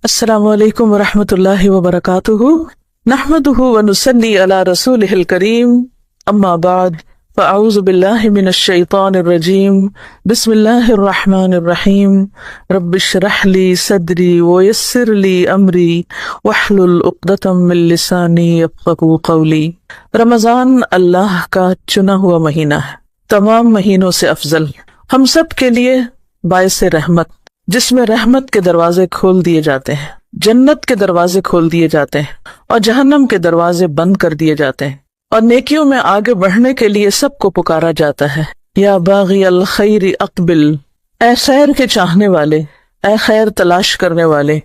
السلام علیکم ورحمۃ اللہ وبرکاتہ نحمده ونصلی علی رسولہ الکریم اما بعد فاعوذ باللہ من الشیطان الرجیم بسم اللہ الرحمن الرحیم رب اشرح لی صدری ویسر لی امری واحلل عقدۃ من لسانی یفقہوا قولی۔ رمضان اللہ کا چنا ہوا مہینہ ہے، تمام مہینوں سے افضل، ہم سب کے لیے باعث رحمت، جس میں رحمت کے دروازے کھول دیے جاتے ہیں، جنت کے دروازے کھول دیے جاتے ہیں اور جہنم کے دروازے بند کر دیے جاتے ہیں، اور نیکیوں میں آگے بڑھنے کے لیے سب کو پکارا جاتا ہے۔ یا باغی الخیر اقبل، اے خیر کے چاہنے والے، اے خیر تلاش کرنے والے،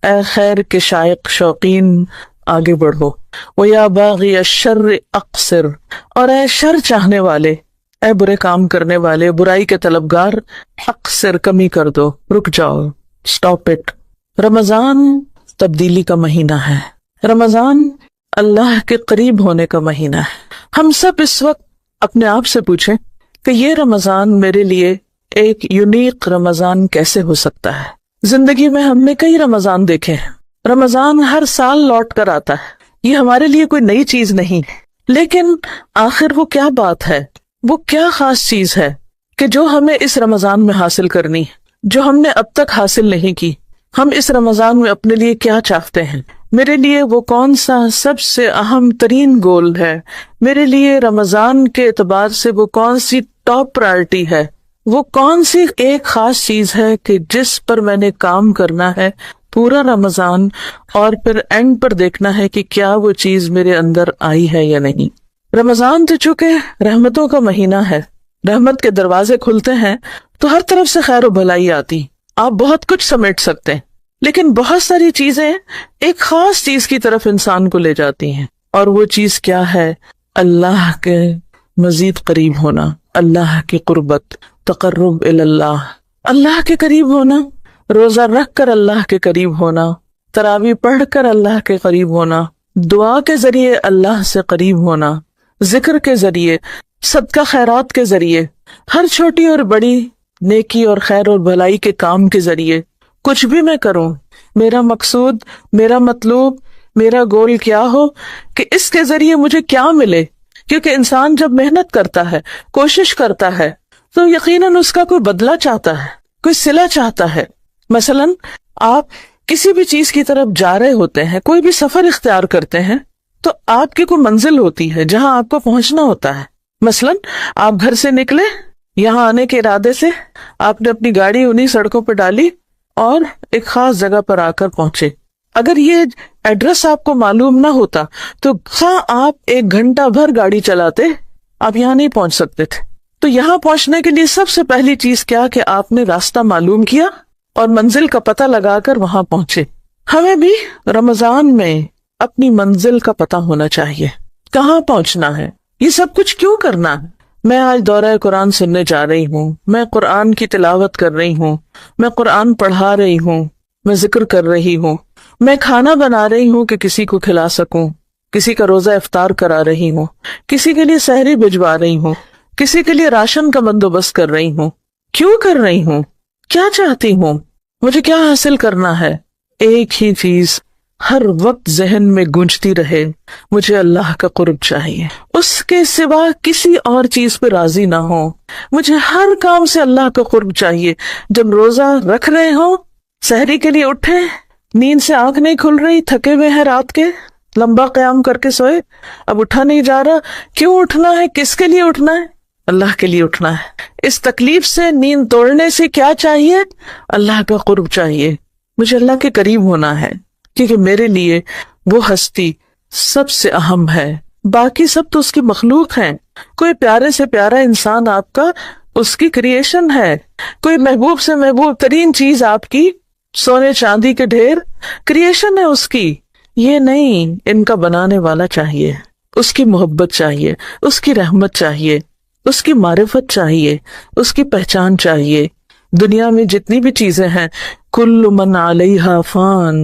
اے خیر کے شائق شوقین، آگے بڑھو۔ ویا باغی الشر اقصر، اور اے شر چاہنے والے، اے برے کام کرنے والے، برائی کے طلبگار، اقصر کمی کر دو، رک جاؤ، سٹاپ اٹ۔ رمضان تبدیلی کا مہینہ ہے، رمضان اللہ کے قریب ہونے کا مہینہ ہے۔ ہم سب اس وقت اپنے آپ سے پوچھیں کہ یہ رمضان میرے لیے ایک یونیک رمضان کیسے ہو سکتا ہے؟ زندگی میں ہم نے کئی رمضان دیکھے ہیں، رمضان ہر سال لوٹ کر آتا ہے، یہ ہمارے لیے کوئی نئی چیز نہیں، لیکن آخر وہ کیا بات ہے، وہ کیا خاص چیز ہے کہ جو ہمیں اس رمضان میں حاصل کرنی، جو ہم نے اب تک حاصل نہیں کی؟ ہم اس رمضان میں اپنے لیے کیا چاہتے ہیں؟ میرے لیے وہ کون سا سب سے اہم ترین گول ہے؟ میرے لیے رمضان کے اعتبار سے وہ کون سی ٹاپ پرائرٹی ہے؟ وہ کون سی ایک خاص چیز ہے کہ جس پر میں نے کام کرنا ہے پورا رمضان، اور پھر اینڈ پر دیکھنا ہے کہ کیا وہ چیز میرے اندر آئی ہے یا نہیں؟ رمضان تو چونکہ رحمتوں کا مہینہ ہے، رحمت کے دروازے کھلتے ہیں تو ہر طرف سے خیر و بھلائی آتی، آپ بہت کچھ سمیٹ سکتے ہیں، لیکن بہت ساری چیزیں ایک خاص چیز کی طرف انسان کو لے جاتی ہیں، اور وہ چیز کیا ہے؟ اللہ کے مزید قریب ہونا، اللہ کی قربت، تقرب اللہ، اللہ کے قریب ہونا، روزہ رکھ کر اللہ کے قریب ہونا، تراویح پڑھ کر اللہ کے قریب ہونا، دعا کے ذریعے اللہ سے قریب ہونا، ذکر کے ذریعے، صدقہ خیرات کے ذریعے، ہر چھوٹی اور بڑی نیکی اور خیر اور بھلائی کے کام کے ذریعے، کچھ بھی میں کروں، میرا مقصود، میرا مطلوب، میرا گول کیا ہو کہ اس کے ذریعے مجھے کیا ملے، کیونکہ انسان جب محنت کرتا ہے، کوشش کرتا ہے، تو یقیناً اس کا کوئی بدلہ چاہتا ہے، کوئی صلہ چاہتا ہے۔ مثلاً آپ کسی بھی چیز کی طرف جا رہے ہوتے ہیں، کوئی بھی سفر اختیار کرتے ہیں، تو آپ کی کوئی منزل ہوتی ہے جہاں آپ کو پہنچنا ہوتا ہے۔ مثلاً آپ گھر سے نکلے، یہاں آنے کے ارادے سے آپ نے اپنی گاڑی انہی سڑکوں پہ ڈالی اور ایک خاص جگہ پر آ کر پہنچے۔ اگر یہ ایڈریس آپ کو معلوم نہ ہوتا تو خواہ آپ 1 گھنٹہ بھر گاڑی چلاتے، آپ یہاں نہیں پہنچ سکتے تھے۔ تو یہاں پہنچنے کے لیے سب سے پہلی چیز کیا کہ آپ نے راستہ معلوم کیا اور منزل کا پتہ لگا کر وہاں پہنچے۔ ہمیں بھی رمضان میں اپنی منزل کا پتہ ہونا چاہیے، کہاں پہنچنا ہے، یہ سب کچھ کیوں کرنا ہے۔ میں آج دورہ قرآن سننے جا رہی ہوں، میں قرآن کی تلاوت کر رہی ہوں، میں قرآن پڑھا رہی ہوں، میں ذکر کر رہی ہوں، میں کھانا بنا رہی ہوں کہ کسی کو کھلا سکوں، کسی کا روزہ افطار کرا رہی ہوں، کسی کے لیے سحری بھجوا رہی ہوں، کسی کے لیے راشن کا بندوبست کر رہی ہوں۔ کیوں کر رہی ہوں؟ کیا چاہتی ہوں؟ مجھے کیا حاصل کرنا ہے؟ ایک ہی چیز ہر وقت ذہن میں گونجتی رہے، مجھے اللہ کا قرب چاہیے، اس کے سوا کسی اور چیز پہ راضی نہ ہو، مجھے ہر کام سے اللہ کا قرب چاہیے۔ جب روزہ رکھ رہے ہوں، سحری کے لیے اٹھے، نیند سے آنکھ نہیں کھل رہی، تھکے ہوئے ہیں رات کے، لمبا قیام کر کے سوئے، اب اٹھا نہیں جا رہا، کیوں اٹھنا ہے؟ کس کے لیے اٹھنا ہے؟ اللہ کے لیے اٹھنا ہے۔ اس تکلیف سے، نیند توڑنے سے کیا چاہیے؟ اللہ کا قرب چاہیے، مجھے اللہ کے قریب ہونا ہے، کیونکہ میرے لیے وہ ہستی سب سے اہم ہے، باقی سب تو اس کی مخلوق ہیں۔ کوئی پیارے سے پیارا انسان آپ کا اس کی کریشن ہے، کوئی محبوب سے محبوب ترین چیز آپ کی سونے چاندی کے ڈھیر کریشن ہے اس کی۔ یہ نہیں، ان کا بنانے والا چاہیے، اس کی محبت چاہیے، اس کی رحمت چاہیے، اس کی معرفت چاہیے، اس کی پہچان چاہیے۔ دنیا میں جتنی بھی چیزیں ہیں، کل من علیہا فان،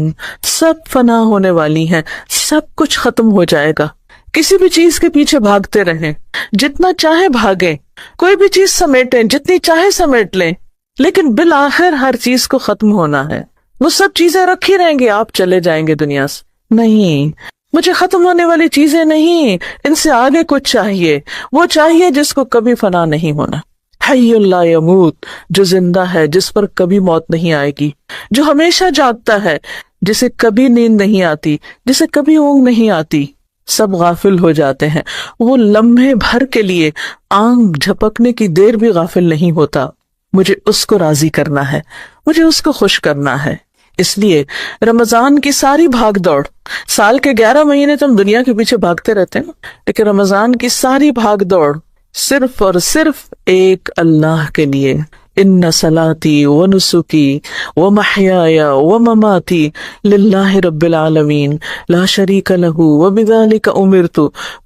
سب فنا ہونے والی ہیں، سب کچھ ختم ہو جائے گا۔ کسی بھی چیز کے پیچھے بھاگتے رہیں، جتنا چاہے بھاگیں، کوئی بھی چیز سمیٹیں، جتنی چاہے سمیٹ لیں، لیکن بالآخر ہر چیز کو ختم ہونا ہے۔ وہ سب چیزیں رکھی رہیں گی، آپ چلے جائیں گے دنیا سے؟ نہیں، مجھے ختم ہونے والی چیزیں نہیں، ان سے آگے کچھ چاہیے، وہ چاہیے جس کو کبھی فنا نہیں ہونا، حی لا یموت، جو زندہ ہے، جس پر کبھی موت نہیں آئے گی، جو ہمیشہ جاگتا ہے، جسے کبھی نیند نہیں آتی، جسے کبھی اونگ نہیں آتی۔ سب غافل ہو جاتے ہیں، وہ لمحے بھر کے لیے آنکھ جھپکنے کی دیر بھی غافل نہیں ہوتا۔ مجھے اس کو راضی کرنا ہے، مجھے اس کو خوش کرنا ہے۔ اس لیے رمضان کی ساری بھاگ دوڑ، سال کے 11 مہینے تو ہم دنیا کے پیچھے بھاگتے رہتے ہیں، لیکن رمضان کی ساری بھاگ دوڑ صرف اور صرف ایک اللہ کے لیے۔ ان صلاتی ونسکی ومحیای ومماتی للہ رب العالمین لا شریک لہ وبذلک امرت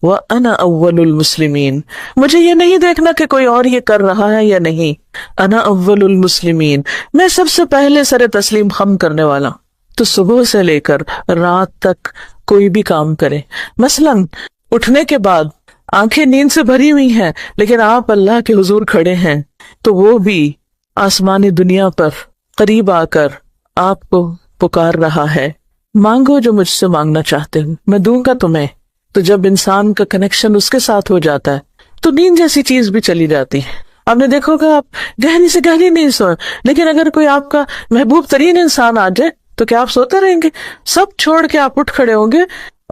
وانا اول المسلمین۔ مجھے یہ نہیں دیکھنا کہ کوئی اور یہ کر رہا ہے یا نہیں، انا اول المسلمین، میں سب سے پہلے سر تسلیم خم کرنے والا۔ تو صبح سے لے کر رات تک کوئی بھی کام کرے، مثلاً اٹھنے کے بعد آنکھیں نیند سے بھری ہوئی ہیں لیکن آپ اللہ کے حضور کھڑے ہیں، تو وہ بھی آسمانی دنیا پر قریب آ کر آپ کو پکار رہا ہے، مانگو جو مجھ سے مانگنا چاہتے ہو، میں دوں گا تمہیں۔ تو جب انسان کا کنیکشن اس کے ساتھ ہو جاتا ہے تو نیند جیسی چیز بھی چلی جاتی ہے۔ آپ نے دیکھو گا، آپ گہری سے گہری نیند سوئے، لیکن اگر کوئی آپ کا محبوب ترین انسان آ جائے تو کیا آپ سوتے رہیں گے؟ سب چھوڑ کے آپ اٹھ کھڑے ہوں گے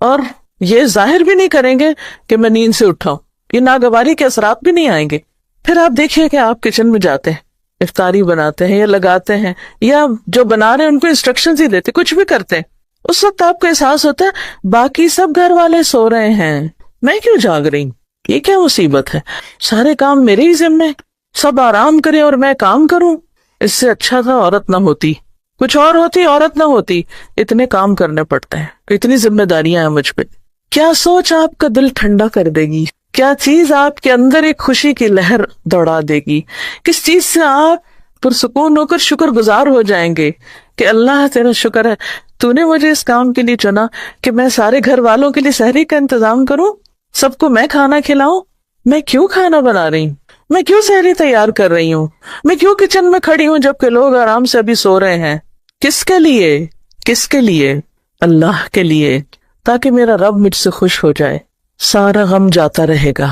اور یہ ظاہر بھی نہیں کریں گے کہ میں نیند سے اٹھا ہوں، یہ ناگواری کے اثرات بھی نہیں آئیں گے۔ پھر آپ دیکھیے کہ آپ کچن میں جاتے ہیں، افطاری بناتے ہیں یا لگاتے ہیں، یا جو بنا رہے ہیں ان کو انسٹرکشنز ہی دیتے، کچھ بھی کرتے ہیں، اس وقت آپ کو احساس ہوتا ہے باقی سب گھر والے سو رہے ہیں، میں کیوں جاگ رہی ہوں؟ یہ کیا مصیبت ہے؟ سارے کام میرے ہی ذمے، سب آرام کریں اور میں کام کروں۔ اس سے اچھا تھا عورت نہ ہوتی، کچھ اور ہوتی، عورت نہ ہوتی۔ اتنے کام کرنے پڑتے ہیں، اتنی ذمہ داریاں ہیں مجھ پہ۔ کیا سوچ آپ کا دل ٹھنڈا کر دے گی؟ کیا چیز آپ کے اندر ایک خوشی کی لہر دوڑا دے گی؟ کس چیز سے آپ پرسکون ہو کر شکر گزار ہو جائیں گے کہ اللہ تیرا شکر ہے، تو نے مجھے اس کام کے لیے چنا کہ میں سارے گھر والوں کے لیے سحری کا انتظام کروں، سب کو میں کھانا کھلاؤں۔ میں کیوں کھانا بنا رہی ہوں؟ میں کیوں سحری تیار کر رہی ہوں؟ میں کیوں کچن میں کھڑی ہوں جبکہ لوگ آرام سے ابھی سو رہے ہیں؟ کس کے لیے؟ کس کے لیے؟ اللہ کے لیے، تاکہ میرا رب مجھ سے خوش ہو جائے، سارا غم جاتا رہے گا،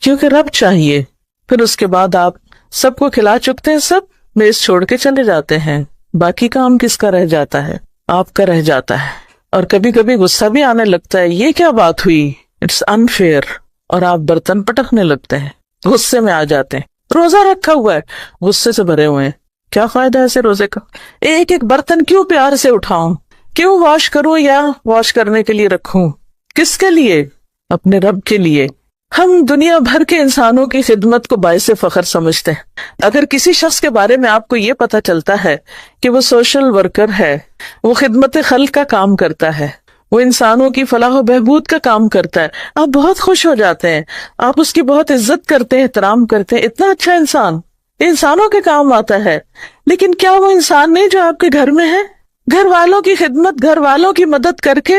کیونکہ رب چاہیے۔ پھر اس کے بعد آپ سب کو کھلا چکتے ہیں، سب میز چھوڑ کے چلے جاتے ہیں، باقی کام کس کا رہ جاتا ہے؟ آپ کا رہ جاتا ہے۔ اور کبھی کبھی غصہ بھی آنے لگتا ہے، یہ کیا بات ہوئی، اٹس انفیئر، اور آپ برتن پٹکنے لگتے ہیں، غصے میں آ جاتے ہیں۔ روزہ رکھا ہوا ہے، غصے سے بھرے ہوئے ہیں، کیا فائدہ ہے ایسے روزے کا؟ ایک ایک برتن کیوں پیار سے اٹھاؤں، کیوں واش کروں یا واش کرنے کے لیے رکھوں؟ کس کے لیے؟ اپنے رب کے لیے۔ ہم دنیا بھر کے انسانوں کی خدمت کو باعث فخر سمجھتے ہیں۔ اگر کسی شخص کے بارے میں آپ کو یہ پتا چلتا ہے کہ وہ سوشل ورکر ہے، وہ خدمت خلق کا کام کرتا ہے، وہ انسانوں کی فلاح و بہبود کا کام کرتا ہے، آپ بہت خوش ہو جاتے ہیں، آپ اس کی بہت عزت کرتے ہیں، احترام کرتے ہیں، اتنا اچھا انسان، انسانوں کے کام آتا ہے۔ لیکن کیا وہ انسان نہیں جو آپ کے گھر میں ہے؟ گھر والوں کی خدمت، گھر والوں کی مدد کر کے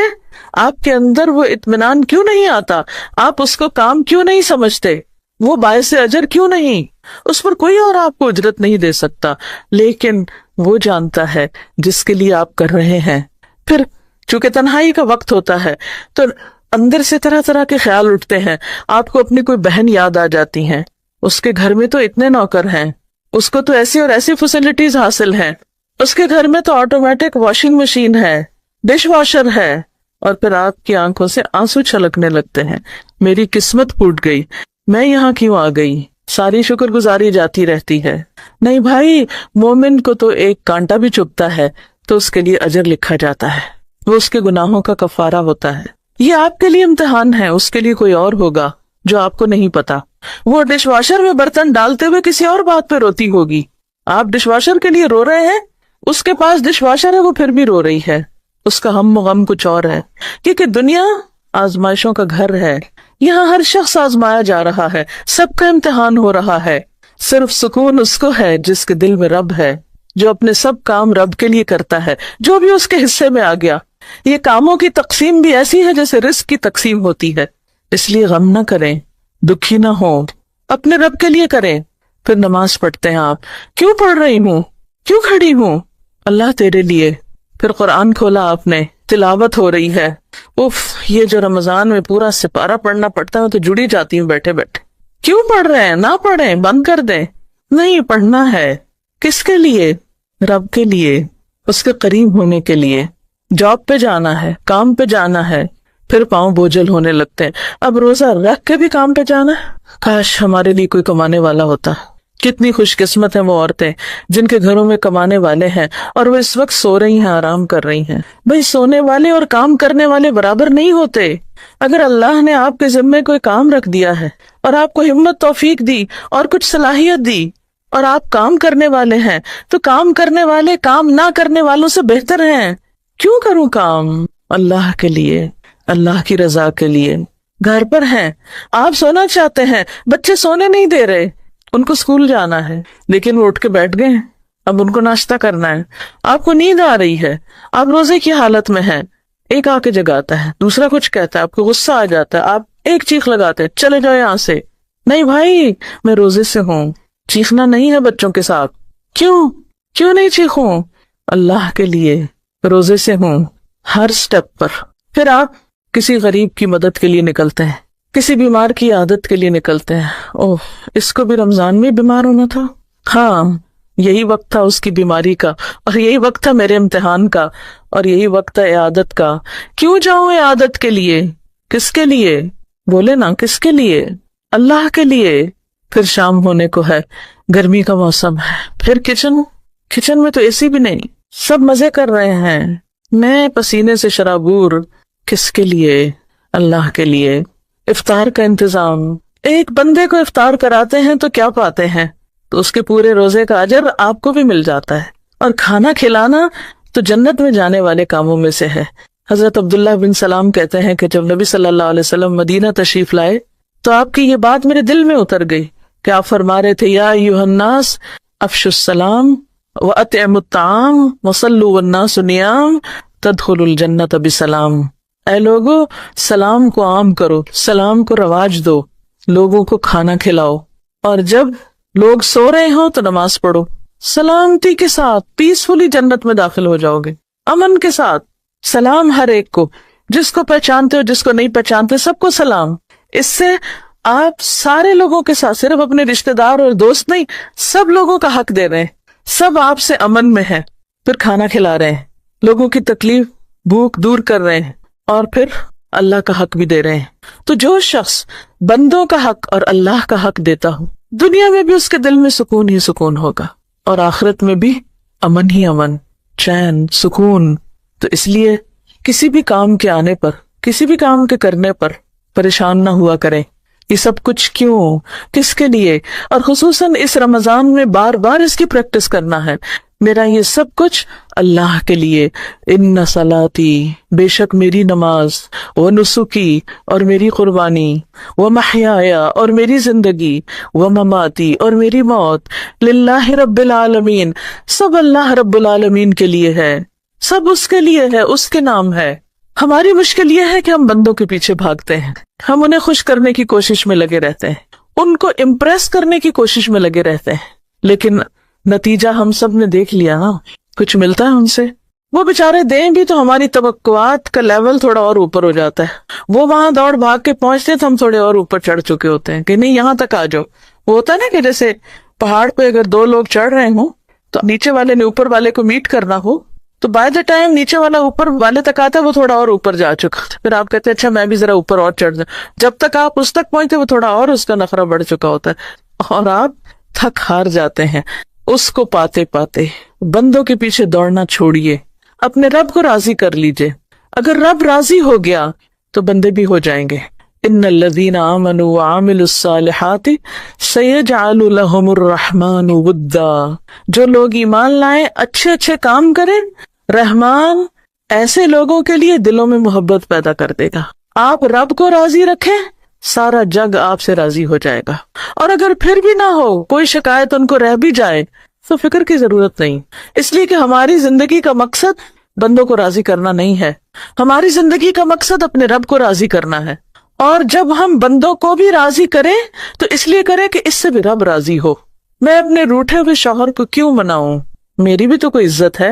آپ کے اندر وہ اطمینان کیوں نہیں آتا؟ آپ اس کو کام کیوں نہیں سمجھتے؟ وہ باعث اجر کیوں نہیں؟ اس پر کوئی اور آپ کو اجرت نہیں دے سکتا، لیکن وہ جانتا ہے جس کے لیے آپ کر رہے ہیں۔ پھر چونکہ تنہائی کا وقت ہوتا ہے تو اندر سے طرح طرح کے خیال اٹھتے ہیں، آپ کو اپنی کوئی بہن یاد آ جاتی ہیں، اس کے گھر میں تو اتنے نوکر ہیں، اس کو تو ایسی اور ایسی فیسلٹیز حاصل ہیں، اس کے گھر میں تو آٹومیٹک واشنگ مشین ہے، ڈش واشر ہے، اور پھر آپ کی آنکھوں سے آنسو چھلکنے لگتے ہیں، میری قسمت پھوٹ گئی، میں یہاں کیوں آ گئی؟ ساری شکر گزاری جاتی رہتی ہے۔ نہیں بھائی، مومن کو تو ایک کانٹا بھی چبھتا ہے تو اس کے لیے اجر لکھا جاتا ہے، وہ اس کے گناہوں کا کفارہ ہوتا ہے۔ یہ آپ کے لیے امتحان ہے، اس کے لیے کوئی اور ہوگا جو آپ کو نہیں پتا۔ وہ ڈش واشر میں برتن ڈالتے ہوئے کسی اور بات پہ روتی ہوگی، آپ ڈش واشر کے لیے رو رہے ہیں، اس کے پاس ڈش واشر ہے، وہ پھر بھی رو رہی ہے، اس کا ہم و غم کچھ اور ہے۔ کیونکہ دنیا آزمائشوں کا گھر ہے، یہاں ہر شخص آزمایا جا رہا ہے، سب کا امتحان ہو رہا ہے۔ صرف سکون اس کو ہے جس کے دل میں رب ہے، جو اپنے سب کام رب کے لیے کرتا ہے، جو بھی اس کے حصے میں آ گیا۔ یہ کاموں کی تقسیم بھی ایسی ہے جیسے رزق کی تقسیم ہوتی ہے، اس لیے غم نہ کریں، دکھی نہ ہوں، اپنے رب کے لیے کریں۔ پھر نماز پڑھتے ہیں آپ، کیوں پڑھ رہی ہوں، کیوں کھڑی ہوں؟ اللہ تیرے لیے. پھر قرآن کھولا آپ نے, تلاوت ہو رہی ہے. اف, یہ جو رمضان میں پورا سپارہ پڑھنا پڑتا ہے, میں تو جڑی جاتی ہوں بیٹھے بیٹھے. کیوں پڑھ رہے ہیں؟ نہ پڑھیں, بند کر دیں. نہیں, پڑھنا ہے. کس کے لیے؟ رب کے لیے, اس کے قریب ہونے کے لیے. جاب پہ جانا ہے, کام پہ جانا ہے, پھر پاؤں بوجھل ہونے لگتے ہیں. اب روزہ رکھ کے بھی کام پہ جانا ہے. کاش ہمارے لیے کوئی کمانے والا ہوتا. کتنی خوش قسمت ہیں وہ عورتیں جن کے گھروں میں کمانے والے ہیں اور وہ اس وقت سو رہی ہیں, آرام کر رہی ہیں. بھئی سونے والے اور کام کرنے والے برابر نہیں ہوتے. اگر اللہ نے آپ کے ذمے کوئی کام رکھ دیا ہے اور آپ کو ہمت توفیق دی اور کچھ صلاحیت دی اور آپ کام کرنے والے ہیں, تو کام کرنے والے کام نہ کرنے والوں سے بہتر ہیں. کیوں کروں کام؟ اللہ کے لیے, اللہ کی رضا کے لیے. گھر پر ہیں, آپ سونا چاہتے ہیں, بچے سونے نہیں دے رہے, ان کو اسکول جانا ہے لیکن وہ اٹھ کے بیٹھ گئے ہیں, اب ان کو ناشتہ کرنا ہے. آپ کو نیند آ رہی ہے, آپ روزے کی حالت میں ہیں, ایک آ کے جگاتا ہے, دوسرا کچھ کہتا ہے, آپ کو غصہ آ جاتا ہے, آپ ایک چیخ لگاتے ہیں, چلے جاؤ یہاں سے. نہیں بھائی, میں روزے سے ہوں, چیخنا نہیں ہے بچوں کے ساتھ. کیوں نہیں چیخوں؟ اللہ کے لیے, روزے سے ہوں. ہر سٹیپ پر پھر آپ کسی غریب کی مدد کے لیے نکلتے ہیں, کسی بیمار کی عادت کے لیے نکلتے ہیں. اوہ, اس کو بھی رمضان میں بیمار ہونا تھا. ہاں, یہی وقت تھا اس کی بیماری کا, اور یہی وقت تھا میرے امتحان کا, اور یہی وقت ہے عیادت کا. کیوں جاؤں عیادت کے لیے؟ کس کے لیے؟ بولے نا, کس کے لیے؟ اللہ کے لیے. پھر شام ہونے کو ہے, گرمی کا موسم ہے, پھر کچن میں تو اے سی بھی نہیں, سب مزے کر رہے ہیں, میں پسینے سے شرابور. کس کے لیے؟ اللہ کے لیے. افطار کا انتظام, ایک بندے کو افطار کراتے ہیں تو کیا پاتے ہیں؟ تو اس کے پورے روزے کا اجر آپ کو بھی مل جاتا ہے. اور کھانا کھلانا تو جنت میں جانے والے کاموں میں سے ہے. حضرت عبداللہ بن سلام کہتے ہیں کہ جب نبی صلی اللہ علیہ وسلم مدینہ تشریف لائے تو آپ کی یہ بات میرے دل میں اتر گئی کہ آپ فرما رہے تھے, یا ایھا الناس افشوا السلام واطعموا الطعام وصلوا والناس نیام تدخلوا الجنۃ بسلام. اے لوگو, سلام کو عام کرو, سلام کو رواج دو, لوگوں کو کھانا کھلاؤ, اور جب لوگ سو رہے ہوں تو نماز پڑھو. سلامتی کے ساتھ پیسفلی جنت میں داخل ہو جاؤ گے, امن کے ساتھ. سلام ہر ایک کو, جس کو پہچانتے ہو, جس کو نہیں پہچانتے, سب کو سلام. اس سے آپ سارے لوگوں کے ساتھ, صرف اپنے رشتہ دار اور دوست نہیں, سب لوگوں کا حق دے رہے ہیں, سب آپ سے امن میں ہیں. پھر کھانا کھلا رہے ہیں, لوگوں کی تکلیف بھوک دور کر رہے ہیں, اور پھر اللہ کا حق بھی دے رہے ہیں. تو جو شخص بندوں کا حق اور اللہ کا حق دیتا ہو, دنیا میں بھی اس کے دل میں سکون ہی سکون ہوگا, اور آخرت میں بھی امن ہی امن, چین, سکون. تو اس لیے کسی بھی کام کے آنے پر, کسی بھی کام کے کرنے پر پریشان نہ ہوا کریں. یہ سب کچھ کیوں, کس کے لیے؟ اور خصوصاً اس رمضان میں بار بار اس کی پریکٹس کرنا ہے. میرا یہ سب کچھ اللہ کے لیے. ان صلاتی, بے شک میری نماز, و نسکی, اور میری قربانی, و محیایا, اور میری زندگی, و مماتی, اور میری موت, للہ رب العالمین, سب اللہ رب العالمین کے لیے ہے, سب اس کے لیے ہے, اس کے نام ہے. ہماری مشکل یہ ہے کہ ہم بندوں کے پیچھے بھاگتے ہیں, ہم انہیں خوش کرنے کی کوشش میں لگے رہتے ہیں, ان کو امپریس کرنے کی کوشش میں لگے رہتے ہیں, لیکن نتیجہ ہم سب نے دیکھ لیا نا, کچھ ملتا ہے ان سے. وہ بیچارے دیں بھی تو ہماری توقعات کا لیول تھوڑا اور اوپر ہو جاتا ہے. وہ وہاں دوڑ بھاگ کے پہنچتے ہیں تو ہم تھوڑے اور اوپر چڑھ چکے ہوتے ہیں کہ نہیں یہاں تک آ جاؤ. وہ ہوتا ہے نا کہ جیسے پہاڑ پہ اگر دو لوگ چڑھ رہے ہوں تو نیچے والے نے اوپر والے کو میٹ کرنا ہو, تو بائی دا ٹائم نیچے والا اوپر والے تک آتا ہے وہ تھوڑا اور اوپر جا چکا, پھر آپ کہتے ہیں اچھا میں بھی ذرا اوپر اور چڑھ جاؤں. جب تک آپ اس تک پہنچتے وہ تھوڑا اور اس کا نخرہ بڑھ چکا ہوتا ہے, اور آپ تھک ہار جاتے ہیں. اس کو پاتے پاتے بندوں کے پیچھے دوڑنا چھوڑیے, اپنے رب کو راضی کر لیجئے. اگر رب راضی ہو گیا تو بندے بھی ہو جائیں گے. ان الذین آمنوا وعملوا الصالحات سیجعل لهم الرحمن ودا. جو لوگ ایمان لائیں, اچھے اچھے کام کریں, رحمان ایسے لوگوں کے لیے دلوں میں محبت پیدا کر دے گا. آپ رب کو راضی رکھیں, سارا جگ آپ سے راضی ہو جائے گا. اور اگر پھر بھی نہ ہو, کوئی شکایت ان کو رہ بھی جائے, تو فکر کی ضرورت نہیں, اس لیے کہ ہماری زندگی کا مقصد بندوں کو راضی کرنا نہیں ہے. ہماری زندگی کا مقصد اپنے رب کو راضی کرنا ہے. اور جب ہم بندوں کو بھی راضی کریں تو اس لیے کریں کہ اس سے بھی رب راضی ہو. میں اپنے روٹھے ہوئے شوہر کو کیوں مناؤں, میری بھی تو کوئی عزت ہے.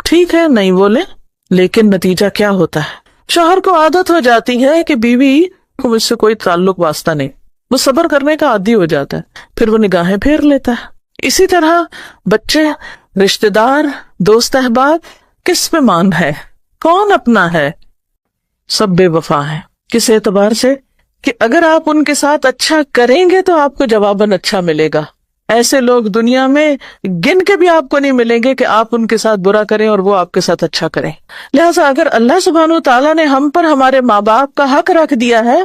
ٹھیک ہے نہیں بولے, لیکن نتیجہ کیا ہوتا ہے؟ شوہر کو عادت ہو جاتی ہے کہ بیوی کو مجھ سے کوئی تعلق واسطہ نہیں, وہ صبر کرنے کا عادی ہو جاتا ہے, پھر وہ نگاہیں پھیر لیتا ہے. اسی طرح بچے, رشتہ دار, دوست احباب, کس پہ مان ہے, کون اپنا ہے؟ سب بے وفا ہیں. کس اعتبار سے؟ کہ اگر آپ ان کے ساتھ اچھا کریں گے تو آپ کو جواباً اچھا ملے گا. ایسے لوگ دنیا میں گن کے بھی آپ کو نہیں ملیں گے کہ آپ ان کے ساتھ برا کریں اور وہ آپ کے ساتھ اچھا کریں. لہٰذا اگر اللہ سبحانہ وتعالیٰ نے ہم پر ہمارے ماں باپ کا حق رکھ دیا ہے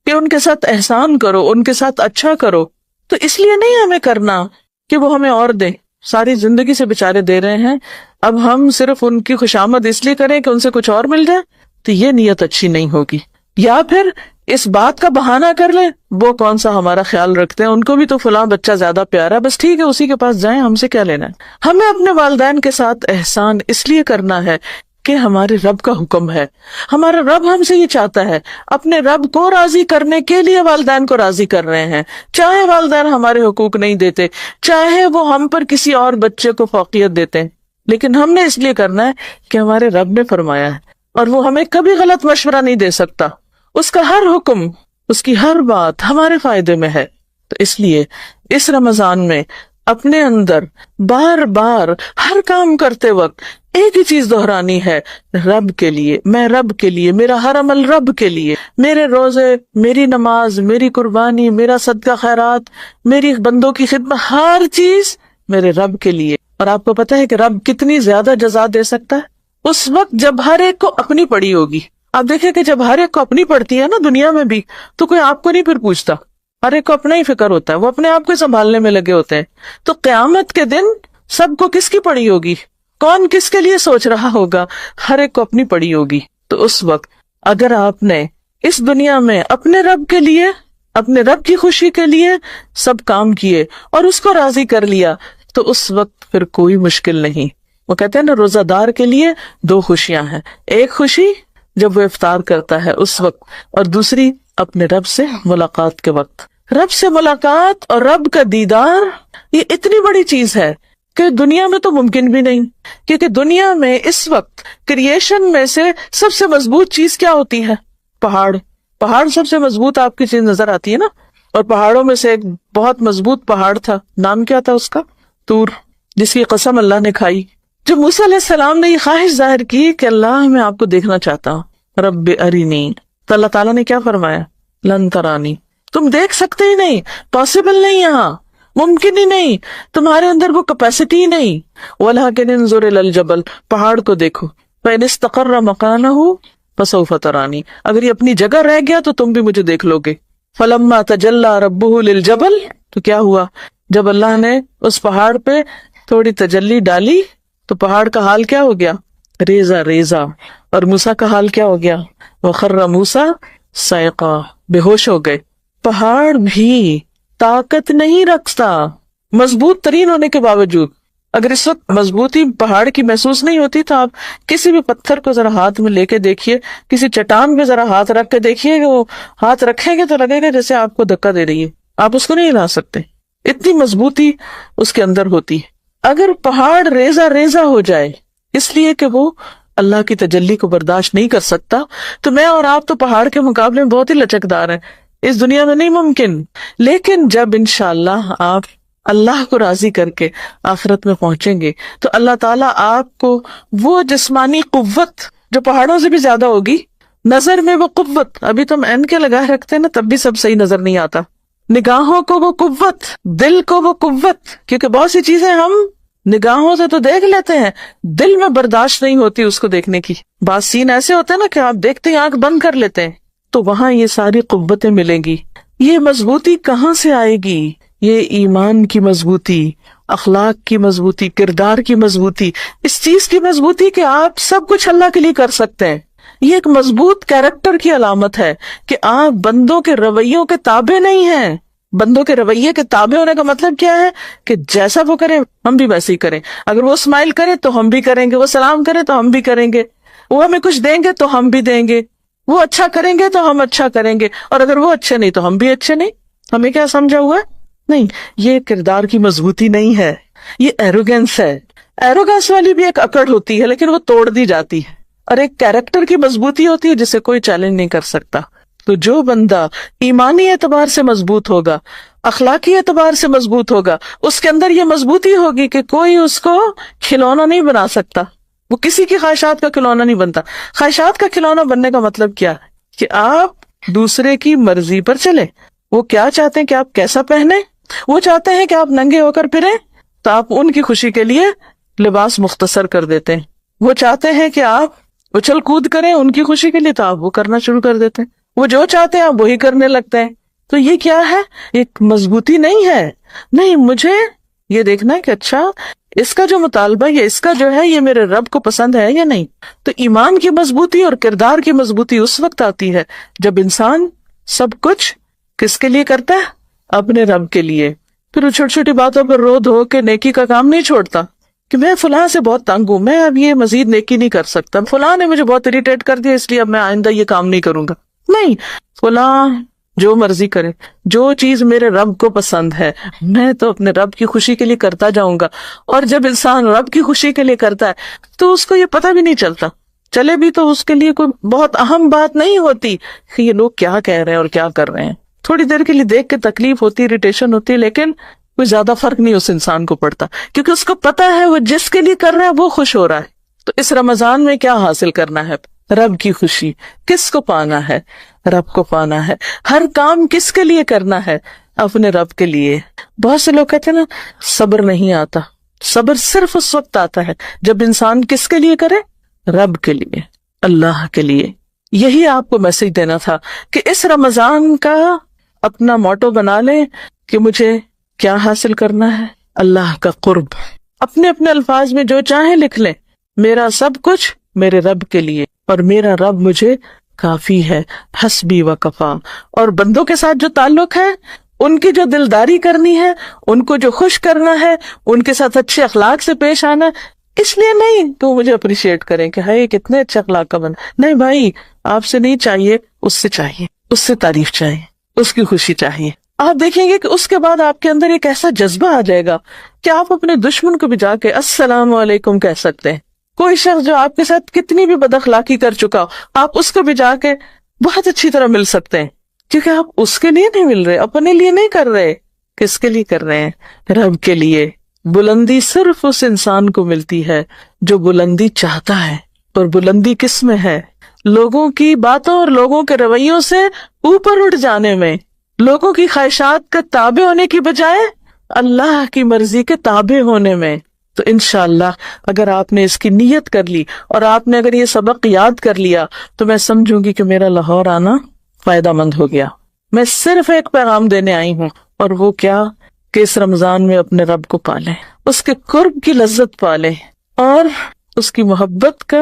کہ ان کے ساتھ احسان کرو, ان کے ساتھ اچھا کرو, تو اس لیے نہیں ہمیں کرنا کہ وہ ہمیں اور دیں. ساری زندگی سے بےچارے دے رہے ہیں, اب ہم صرف ان کی خوشامد اس لیے کریں کہ ان سے کچھ اور مل جائے, تو یہ نیت اچھی نہیں ہوگی. یا پھر اس بات کا بہانہ کر لیں, وہ کون سا ہمارا خیال رکھتے ہیں, ان کو بھی تو فلاں بچہ زیادہ پیارا, بس ٹھیک ہے اسی کے پاس جائیں, ہم سے کیا لینا ہے. ہمیں اپنے والدین کے ساتھ احسان اس لیے کرنا ہے کہ ہمارے رب کا حکم ہے, ہمارا رب ہم سے یہ چاہتا ہے. اپنے رب کو راضی کرنے کے لیے والدین کو راضی کر رہے ہیں, چاہے والدین ہمارے حقوق نہیں دیتے, چاہے وہ ہم پر کسی اور بچے کو فوقیت دیتے ہیں, لیکن ہم نے اس لیے کرنا ہے کہ ہمارے رب نے فرمایا ہے, اور وہ ہمیں کبھی غلط مشورہ نہیں دے سکتا. اس کا ہر حکم, اس کی ہر بات ہمارے فائدے میں ہے. تو اس لیے اس رمضان میں اپنے اندر بار بار ہر کام کرتے وقت ایک ہی چیز دہرانی ہے, رب کے لیے, میں رب کے لیے, میرا ہر عمل رب کے لیے, میرے روزے, میری نماز, میری قربانی, میرا صدقہ خیرات, میری بندوں کی خدمت, ہر چیز میرے رب کے لیے. اور آپ کو پتہ ہے کہ رب کتنی زیادہ جزا دے سکتا ہے؟ اس وقت جب ہر ایک کو اپنی پڑی ہوگی. آپ دیکھیں کہ جب ہر ایک کو اپنی پڑتی ہے نا دنیا میں بھی, تو کوئی آپ کو نہیں پھر پوچھتا, ہر ایک کو اپنا ہی فکر ہوتا ہے, وہ اپنے آپ کو سنبھالنے میں لگے ہوتے ہیں. تو قیامت کے دن سب کو کس کی پڑی ہوگی, کون کس کے لیے سوچ رہا ہوگا؟ ہر ایک کو اپنی پڑی ہوگی. تو اس وقت اگر آپ نے اس دنیا میں اپنے رب کے لیے, اپنے رب کی خوشی کے لیے سب کام کیے اور اس کو راضی کر لیا, تو اس وقت پھر کوئی مشکل نہیں. وہ کہتے ہیں نا, روزہ دار کے لیے دو خوشیاں ہیں, ایک خوشی جب وہ افطار کرتا ہے اس وقت, اور دوسری اپنے رب سے ملاقات کے وقت. رب سے ملاقات اور رب کا دیدار یہ اتنی بڑی چیز ہے کہ دنیا میں تو ممکن بھی نہیں. کیونکہ دنیا میں اس وقت کریشن میں سے سب سے مضبوط چیز کیا ہوتی ہے؟ پہاڑ. پہاڑ سب سے مضبوط آپ کی چیز نظر آتی ہے نا, اور پہاڑوں میں سے ایک بہت مضبوط پہاڑ تھا, نام کیا تھا اس کا؟ طور, جس کی قسم اللہ نے کھائی. جب موسیٰ علیہ السلام نے یہ خواہش ظاہر کی کہ اللہ میں آپ کو دیکھنا چاہتا ہوں, رب ارینی, تو اللہ تعالیٰ نے کیا فرمایا؟ لن ترانی, تم دیکھ سکتے ہی نہیں, پاسبل نہیں, یہاں ممکن ہی نہیں, تمہارے اندر وہ کیپیسٹی ہی نہیں. وَلَٰكِنِ انظُرْ إِلَى الْجَبَلِ, پہاڑ کو دیکھو, فَإِنِ اسْتَقَرَّ مَكَانَهُ فَسَوْفَ تَرَانِي, اگر یہ اپنی جگہ رہ گیا تو تم بھی مجھے دیکھ لو گے. فَلَمَّا تَجَلَّىٰ رَبُّهُ لِلْجَبَلِ, تو کیا ہوا جب اللہ نے اس پہاڑ پہ تھوڑی تجلی ڈالی تو پہاڑ کا حال کیا ہو گیا؟ ریزہ ریزہ. اور موسیٰ کا حال کیا ہو گیا؟ وَخَرَّ مُوسَىٰ صَعِقًا, بے ہوش ہو گئے. پہاڑ بھی طاقت نہیں رکھتا مضبوط ترین ہونے کے باوجود. اگر اس وقت مضبوطی پہاڑ کی محسوس نہیں ہوتی تو آپ کسی بھی پتھر کو ذرا ہاتھ میں لے کے دیکھیے, کسی چٹان پہ ذرا ہاتھ رکھ کے دیکھیے, کہ وہ ہاتھ رکھیں گے تو لگے گا جیسے آپ کو دھکا دے رہی ہے, آپ اس کو نہیں ہلا سکتے, اتنی مضبوطی اس کے اندر ہوتی ہے. اگر پہاڑ ریزہ ریزہ ہو جائے اس لیے کہ وہ اللہ کی تجلی کو برداشت نہیں کر سکتا, تو میں اور آپ تو پہاڑ کے مقابلے میں بہت ہی لچکدار ہیں, اس دنیا میں نہیں ممکن. لیکن جب انشاءاللہ آپ اللہ کو راضی کر کے آخرت میں پہنچیں گے تو اللہ تعالیٰ آپ کو وہ جسمانی قوت جو پہاڑوں سے بھی زیادہ ہوگی, نظر میں وہ قوت, ابھی تم این کے لگائے رکھتے ہیں نا تب بھی سب صحیح نظر نہیں آتا, نگاہوں کو وہ قوت, دل کو وہ قوت, کیونکہ بہت سی چیزیں ہم نگاہوں سے تو دیکھ لیتے ہیں, دل میں برداشت نہیں ہوتی اس کو دیکھنے کی. بعض سین ایسے ہوتے ہیں نا کہ آپ دیکھتے ہیں آنکھ بند کر لیتے ہیں, تو وہاں یہ ساری قوتیں ملیں گی. یہ مضبوطی کہاں سے آئے گی؟ یہ ایمان کی مضبوطی, اخلاق کی مضبوطی, کردار کی مضبوطی, اس چیز کی مضبوطی کہ آپ سب کچھ اللہ کے لیے کر سکتے ہیں. یہ ایک مضبوط کیریکٹر کی علامت ہے کہ آپ بندوں کے رویوں کے تابع نہیں ہیں. بندوں کے رویے کے تابع ہونے کا مطلب کیا ہے؟ کہ جیسا وہ کریں ہم بھی ویسے ہی کریں. اگر وہ اسمائل کرے تو ہم بھی کریں گے, وہ سلام کرے تو ہم بھی کریں گے, وہ ہمیں کچھ دیں گے تو ہم بھی دیں گے, وہ اچھا کریں گے تو ہم اچھا کریں گے, اور اگر وہ اچھے نہیں تو ہم بھی اچھے نہیں. ہمیں کیا سمجھا ہوا ہے؟ نہیں, یہ کردار کی مضبوطی نہیں ہے. یہ ایروگینس ہے. ایروگینس والی بھی ایک اکڑ ہوتی ہے لیکن وہ توڑ دی جاتی ہے, اور ایک کیریکٹر کی مضبوطی ہوتی ہے جسے کوئی چیلنج نہیں کر سکتا. تو جو بندہ ایمانی اعتبار سے مضبوط ہوگا, اخلاقی اعتبار سے مضبوط ہوگا, اس کے اندر یہ مضبوطی ہوگی کہ کوئی اس کو کھلونا نہیں بنا سکتا. وہ کسی کی خواہشات کا کھلونا نہیں بنتا. خواہشات کا کھلونا بننے کا مطلب کیا ہے؟ کہ آپ دوسرے کی مرضی پر چلیں. وہ کیا چاہتے ہیں کہ آپ کیسا پہنے, وہ چاہتے ہیں کہ آپ ننگے ہو کر پھریں تو آپ ان کی خوشی کے لیے لباس مختصر کر دیتے ہیں. وہ چاہتے ہیں کہ آپ اچھل کود کریں ان کی خوشی کے لیے تو آپ وہ کرنا شروع کر دیتے ہیں. وہ جو چاہتے ہیں آپ وہی کرنے لگتے ہیں. تو یہ کیا ہے؟ ایک مضبوطی نہیں ہے. نہیں, مجھے یہ دیکھنا ہے کہ اچھا اس کا جو مطالبہ یا اس کا جو ہے یہ میرے رب کو پسند ہے یا نہیں. تو ایمان کی مضبوطی اور کردار کی مضبوطی اس وقت آتی ہے جب انسان سب کچھ کس کے لیے کرتا ہے؟ اپنے رب کے لیے. پھر وہ چھوٹی چھوٹی باتوں پر رو دھو کے نیکی کا کام نہیں چھوڑتا کہ میں فلاں سے بہت تنگ ہوں, میں اب یہ مزید نیکی نہیں کر سکتا, فلاں نے مجھے بہت اریٹیٹ کر دیا اس لیے اب میں آئندہ یہ کام نہیں کروں گا. نہیں, فلاں جو مرضی کرے, جو چیز میرے رب کو پسند ہے میں تو اپنے رب کی خوشی کے لیے کرتا جاؤں گا. اور جب انسان رب کی خوشی کے لیے کرتا ہے تو اس کو یہ پتہ بھی نہیں چلتا, چلے بھی تو اس کے لیے کوئی بہت اہم بات نہیں ہوتی کہ یہ لوگ کیا کہہ رہے ہیں اور کیا کر رہے ہیں. تھوڑی دیر کے لیے دیکھ کے تکلیف ہوتی, اریٹیشن ہوتی, لیکن کوئی زیادہ فرق نہیں اس انسان کو پڑتا کیونکہ اس کو پتا ہے وہ جس کے لیے کر رہا ہے وہ خوش ہو رہا ہے. تو اس رمضان میں کیا حاصل کرنا ہے؟ رب کی خوشی. کس کو پانا ہے؟ رب کو پانا ہے. ہر کام کس کے لیے کرنا ہے؟ اپنے رب کے لیے. بہت سے لوگ کہتے ہیں نا صبر نہیں آتا. صبر صرف اس وقت آتا ہے جب انسان کس کے لیے کرے؟ رب کے لیے, اللہ کے لیے. یہی آپ کو میسج دینا تھا کہ اس رمضان کا اپنا موٹو بنا لیں کہ مجھے کیا حاصل کرنا ہے؟ اللہ کا قرب. اپنے اپنے الفاظ میں جو چاہیں لکھ لیں, میرا سب کچھ میرے رب کے لیے اور میرا رب مجھے کافی ہے, حسبی و کفا. اور بندوں کے ساتھ جو تعلق ہے, ان کی جو دلداری کرنی ہے, ان کو جو خوش کرنا ہے, ان کے ساتھ اچھے اخلاق سے پیش آنا, اس لیے نہیں کہ وہ مجھے اپریشیٹ کریں کہ ہائے کتنے اچھے اخلاق کا بنا. نہیں بھائی, آپ سے نہیں چاہیے, اس سے چاہیے, اس سے تعریف چاہیے, اس کی خوشی چاہیے. آپ دیکھیں گے کہ اس کے بعد آپ کے اندر ایک ایسا جذبہ آ جائے گا کہ آپ اپنے دشمن کو بھی جا کے السلام علیکم کہہ سکتے ہیں. کوئی شخص جو آپ کے ساتھ کتنی بھی بد اخلاقی کر چکا ہو, آپ اس کو بھی جا کے بہت اچھی طرح مل سکتے ہیں کیونکہ آپ اس کے لیے نہیں مل رہے, اپنے لیے نہیں کر رہے. کس کے لیے کر رہے ہیں؟ رب کے لیے. بلندی صرف اس انسان کو ملتی ہے جو بلندی چاہتا ہے. اور بلندی کس میں ہے؟ لوگوں کی باتوں اور لوگوں کے رویوں سے اوپر اٹھ جانے میں, لوگوں کی خواہشات کا تابع ہونے کی بجائے اللہ کی مرضی کے تابع ہونے میں. تو انشاءاللہ اگر آپ نے اس کی نیت کر لی اور آپ نے اگر یہ سبق یاد کر لیا تو میں سمجھوں گی کہ میرا لاہور آنا فائدہ مند ہو گیا. میں صرف ایک پیغام دینے آئی ہوں, اور وہ کیا کہ اس رمضان میں اپنے رب کو پالیں, اس کے قرب کی لذت پالیں اور اس کی محبت کا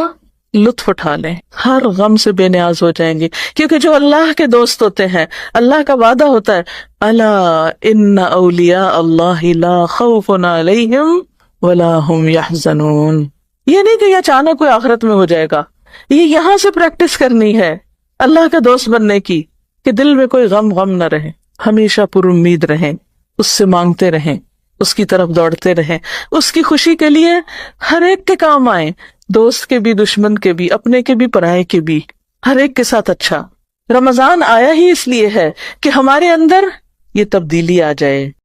لطف اٹھا لیں. ہر غم سے بے نیاز ہو جائیں گے کیونکہ جو اللہ کے دوست ہوتے ہیں, اللہ کا وعدہ ہوتا ہے الا ان اولیاء اللہ لا خوف علیہم ولا هم يحزنون. یہ نہیں کہ یہ اچانک کوئی آخرت میں ہو جائے گا, یہ یہاں سے پریکٹس کرنی ہے اللہ کا دوست بننے کی کہ دل میں کوئی غم نہ رہے, ہمیشہ پر امید رہیں, اس سے مانگتے رہیں, اس کی طرف دوڑتے رہیں, اس کی خوشی کے لیے ہر ایک کے کام آئیں, دوست کے بھی, دشمن کے بھی, اپنے کے بھی, پرائے کے بھی, ہر ایک کے ساتھ اچھا. رمضان آیا ہی اس لیے ہے کہ ہمارے اندر یہ تبدیلی آ جائے.